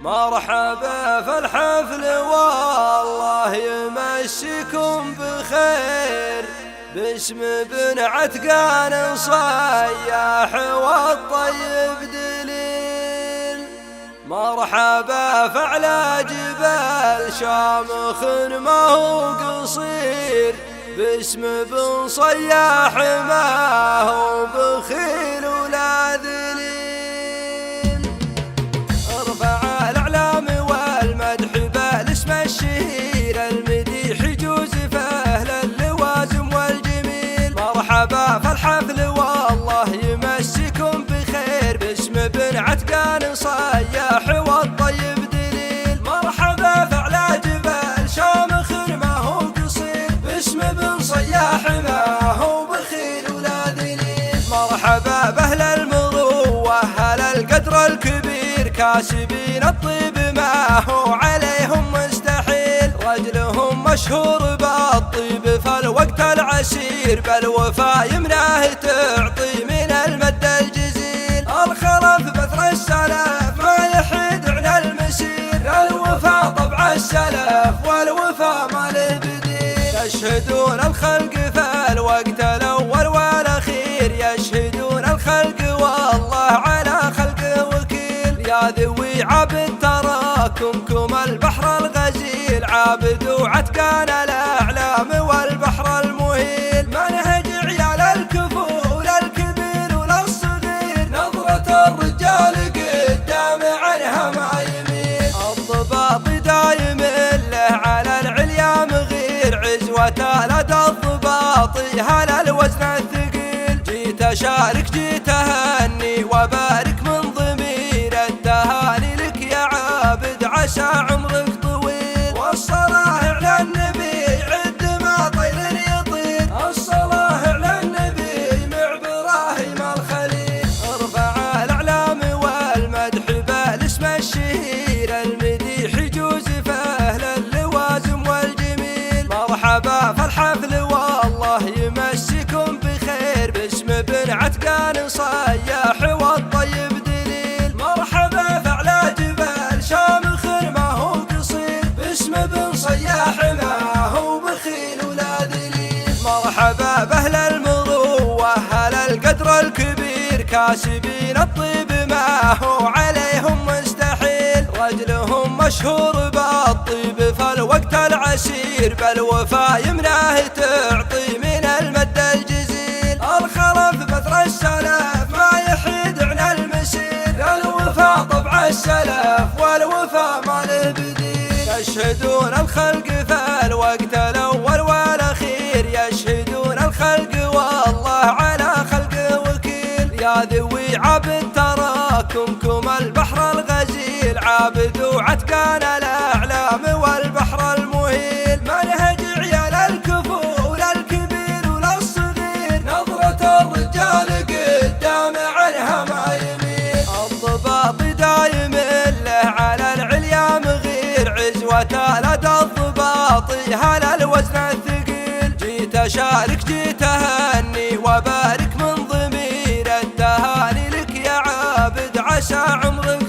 مرحبا في الحفل والله يمشيكم بخير، باسم بن عتقان صياح والطيب دليل. مرحبا فعلى جبال شامخ ما هو قصير، باسم بن صياح ما هو بخيل ولا ذليل. ارفع الاعلام والمدح بالاسم الشهير، المديح يجوز فاهل اللوازم والجميل. مرحبا في الحفل والله يمسيكم بخير، باسم بن عتقان صياح والطيب دليل. مرحبا فعلى جبال شامخ ما هو قصير، باسم بن صياح ما هو بخيل ولا ذليل. مرحبا باهل المروه اهل القدر الكبير، كاسبين الطيب ما هو عليهم مستحيل. رجلهم مشهور بالطيب فالوقت العسير، بالوفا يمناه تعطي من المد الجزيل. الخلف بثر السلف ما يحيد عن المسير، الوفا طبع السلف والوفا ما له بديل. يشهدون الخلق في الوقت الاول والاخير، يشهدون الخلق والله على خلقه وكيل. يا ذوي عبد تراكمكم البحر الغزيل، عابد وعتقان الاعلام والبحر المهيل. منهج عيال الكفول الكبير وللصغير، نظرة الرجال قدام عنها ما يميل. الضباط دايم له على العليا مغير، عزوة لدى الضباط هلا الوزن الثقيل. جيت اشارك جيت اهني وبارك من ضمير، التهاني لك يا عابد عسى عمرك طويل. والصلاة على النبي عد ما طير يطير، الصلاة على النبي مع ابراهيم الخليل. ارفع الاعلام والمدح بالاسم الشهير، المديح يجوز فاهل اللوازم والجميل. مرحبا في الحفل والله يمسيكم بخير، باسم بن عتقان صياح والطيب دليل. مرحبا فعلى جبال شامخ ما هو قصير، باسم بن صياح ما هو بخيل ولا ذليل. مرحبا باهل المروه اهل القدر الكبير، كاسبين الطيب ما هو عليهم مستحيل. رجلهم مشهور بالطيب فالوقت العسير، بالوفا يمناه تعطي من المد الجزيل. الخلف بثر السلف ما يحيد عن المسير، الوفا طبع السلف والوفا ما له بديل. يشهدون الخلق في الوقت الاول والاخير، يشهدون الخلق والله على خلقه وكيل. يا ذوي عبد تراكمكم البحر الغزيل، عابد وعتقان الاعلام والبحر المهيل. منهج عيال الكفول الكبير وللصغير، نظرة الرجال قدام عنها ما يميل. الضباط دايم له على العليا مغير، عزوة لدى الضباط هلا الوزن الثقيل. جيت اشارك جيت اهني وبارك من ضمير، التهاني لك يا عابد عسى عمرك